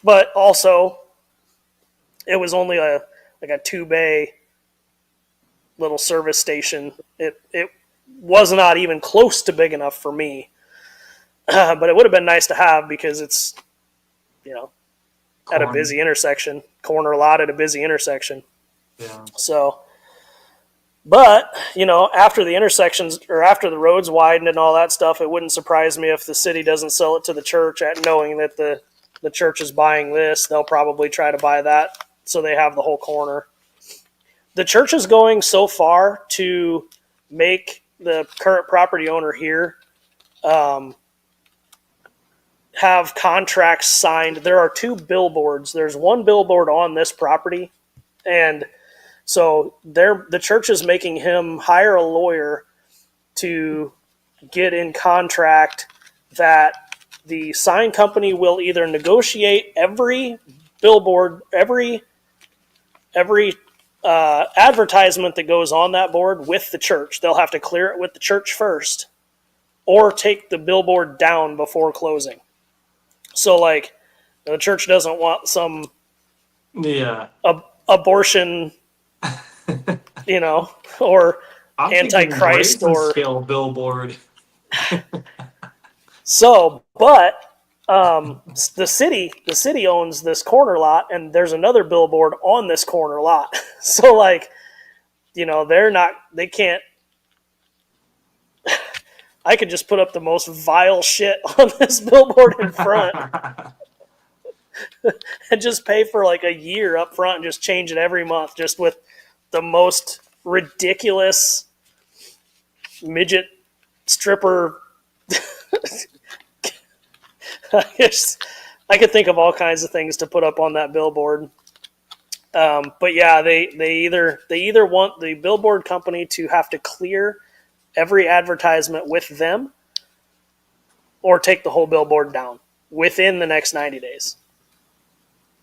but also, it was only a 2-bay little service station. It was not even close to big enough for me, but it would have been nice to have because it's, you know, at a busy intersection, corner lot at a busy intersection. Yeah. So, but after the intersections or after the roads widened and all that stuff, it wouldn't surprise me if the city doesn't sell it to the church at knowing that the church is buying this. They'll probably try to buy that so they have the whole corner. The church is going so far to make the current property owner here have contracts signed. There are 2 billboards. There's 1 billboard on this property, and so the church is making him hire a lawyer to get in contract that the sign company will either negotiate every billboard, every advertisement that goes on that board with the church. They'll have to clear it with the church first, or take the billboard down before closing. So, like, the church doesn't want some abortion, or I'm Antichrist or scale billboard. So, but the city owns this corner lot, and there's another billboard on this corner lot. So, like, they can't. I could just put up the most vile shit on this billboard in front and just pay for like a year up front and just change it every month, just with the most ridiculous midget stripper. I could think of all kinds of things to put up on that billboard. But yeah, they either want the billboard company to have to clear every advertisement with them, or take the whole billboard down within the next 90 days.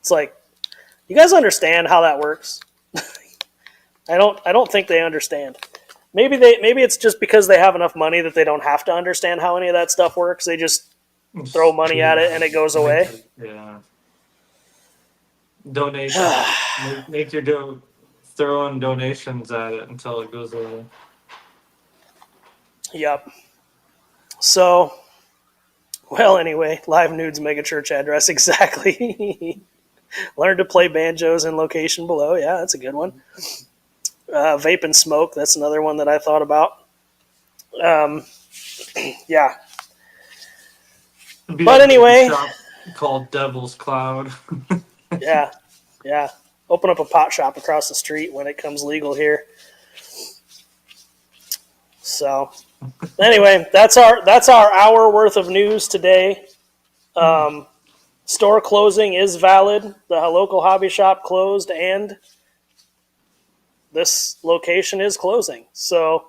It's like, you guys understand how that works? I don't think they understand. Maybe it's just because they have enough money that they don't have to understand how any of that stuff works. They just throw money at it and it goes away. Yeah. Donation. Make your throwing donations at it until it goes away. Yep. So, well, anyway, Live Nudes megachurch address, exactly. Learn to play banjos in location below. Yeah, that's a good one. Vape and smoke, that's another one that I thought about. Yeah. But anyway. Called Devil's Cloud. Yeah. Open up a pot shop across the street when it comes legal here. So, anyway, that's our hour worth of news today. Store closing is valid. The local hobby shop closed, and this location is closing. So,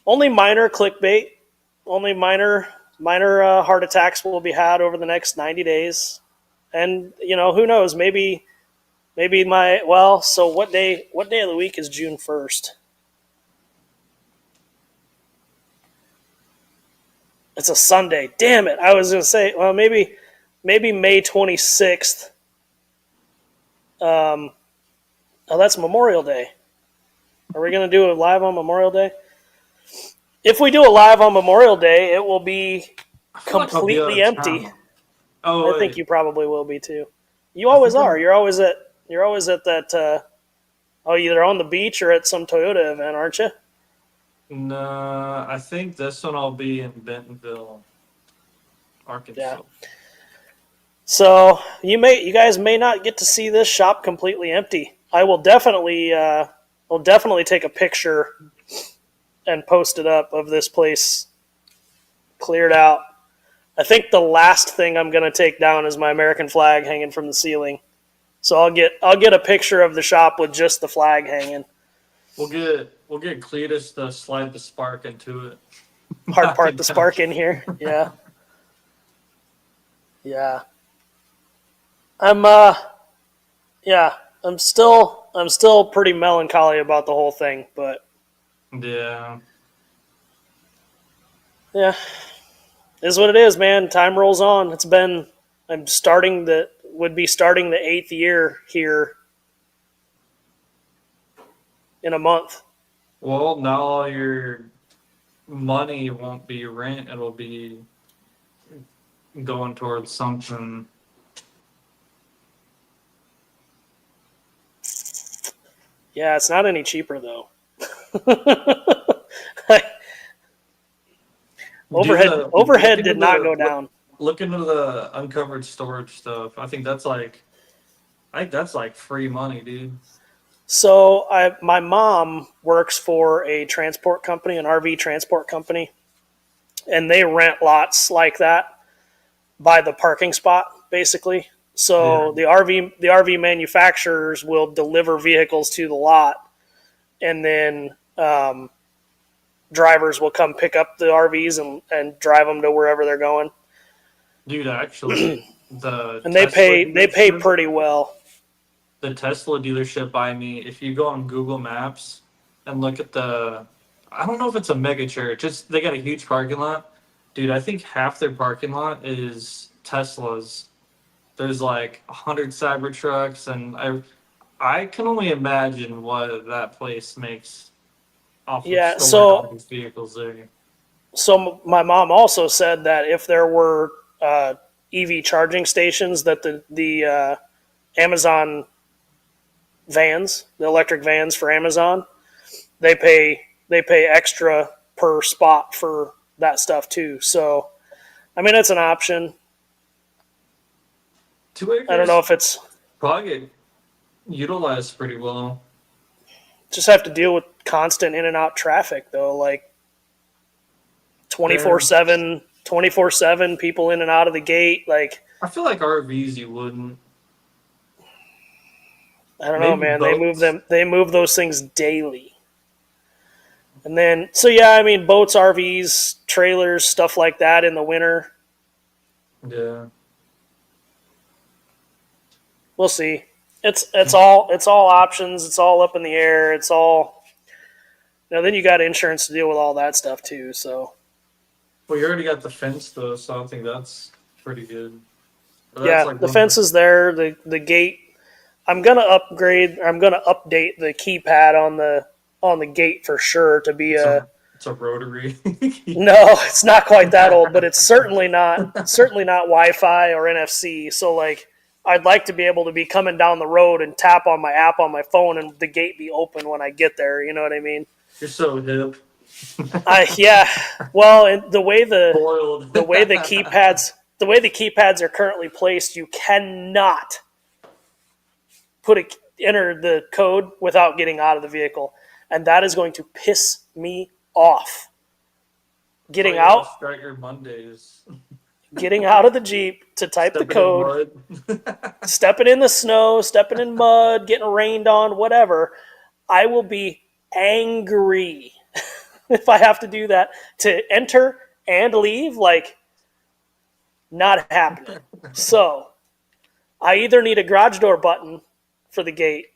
only minor clickbait, only minor heart attacks will be had over the next 90 days. And, who knows, maybe so what day of the week is June 1st? It's a Sunday. Damn it. I was going to say, well, maybe May 26th. That's Memorial Day. Are we going to do a live on Memorial Day? If we do a live on Memorial Day, it will be completely empty. Oh, I think you probably will be too. You always are. You're always at that. Either on the beach or at some Toyota event, aren't you? No, I think this one I'll be in Bentonville, Arkansas. Yeah. So you guys may not get to see this shop completely empty. I will definitely take a picture and post it up of this place cleared out. I think the last thing I'm going to take down is my American flag hanging from the ceiling. So I'll get a picture of the shop with just the flag hanging. We'll get Cletus to slide the spark into it. Hard part the spark in here. Yeah. Yeah. I'm still pretty melancholy about the whole thing, but Yeah. Yeah, is what it is, man. Time rolls on. I'm starting would be starting the 8th year here in a month. Well, now all your money won't be rent, it'll be going towards something. Yeah, it's not any cheaper though. Look Overhead into did not the go down. look into the uncovered storage stuff. I think that's like free money, dude. So my mom works for a transport company, an RV transport company, and they rent lots like that by the parking spot, basically. Yeah. So the RV manufacturers will deliver vehicles to the lot, and then drivers will come pick up the RVs and drive them to wherever they're going. Dude, actually, the And Tesla they pay dealership, pretty well. the Tesla dealership by me, if you go on Google Maps and look at I don't know if it's a mega church, they got a huge parking lot. Dude, I think half their parking lot is Teslas. There's like 100 Cybertrucks, and I can only imagine what that place makes off of Yeah. storing all these vehicles there. So my mom also said that if there were EV charging stations, that the Amazon vans, the electric vans for Amazon, they pay extra per spot for that stuff too. So I mean, it's an option. Two I don't know acres if it's probably get utilized pretty well. just have to deal with constant in and out traffic though, like Yeah. 24/7 people in and out of the gate. Like I feel like RVs you wouldn't. I don't know, Maybe man. boats. They move those things daily. And then, so yeah, I mean, boats, RVs, trailers, stuff like that in the winter. Yeah. We'll see. It's all options. It's all up in the air. It's all then you got insurance to deal with all that stuff too. So Well, you already got the fence though, so I think that's pretty good. But that's yeah, like the one of the. fence is there. The gate. I'm gonna upgrade. I'm gonna update the keypad on the gate for sure to be It's a. a it's a rotary. No, it's not quite that old, but it's certainly not Wi-Fi or NFC. So like, I'd like to be able to be coming down the road and tap on my app on my phone and the gate be open when I get there. You know what I mean? You're so hip. Yeah. Well, and Spoiled. the way the keypads are currently placed, you cannot enter the code without getting out of the vehicle, and that is going to piss me off. So Getting you gotta out, start your Mondays. getting out of the Jeep to type the Stepping in code, mud. stepping in the snow, stepping in mud, getting rained on, whatever. I will be angry if I have to do that to enter and leave. Like, not happening. So I either need a garage door button for the gate,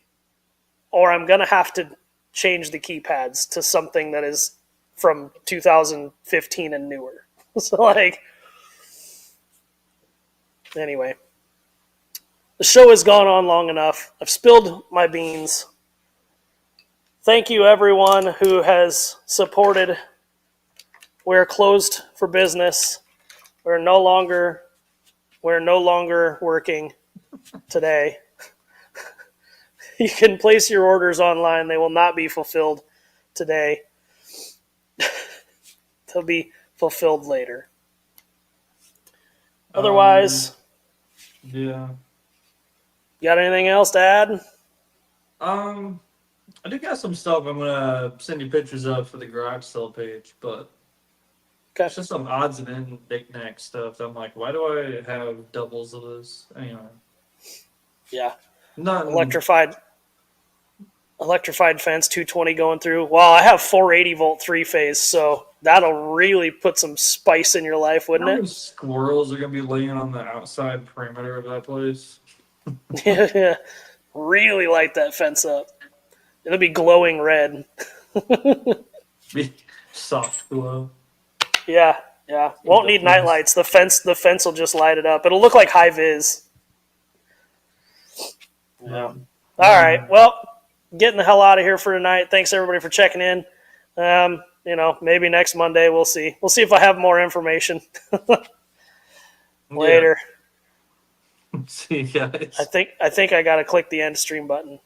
or I'm gonna have to change the keypads to something that is from 2015 and newer. So like, anyway, the show has gone on long enough. I've spilled my beans. Thank you, everyone who has supported. We're closed for business. We're no longer working today. You can place your orders online. They will not be fulfilled today. They'll be fulfilled later. um. Otherwise, Yeah. you got anything else to add? Um. I do got some stuff I'm gonna send you pictures of for the garage sale page, but Okay. it's just some odds and ends knick-knack stuff. I'm like, why do I have doubles of this? Anyway, Yeah. nothing. Electrified fence 220 going through. Well, I have 480 volt three phase, so that'll really put some spice in your life, You know wouldn't how it? many squirrels are gonna be laying on the outside perimeter of that place? Yeah. Really light that fence up. It'll be glowing red. Be soft glow. Yeah, yeah. Won't need night lights. The fence will just light it up. It'll look like high vis. Yeah. All right. Well, getting the hell out of here for tonight. Thanks everybody for checking in. Maybe next Monday we'll see. We'll see if I have more information. Later. See you guys. I think I got to click the end stream button.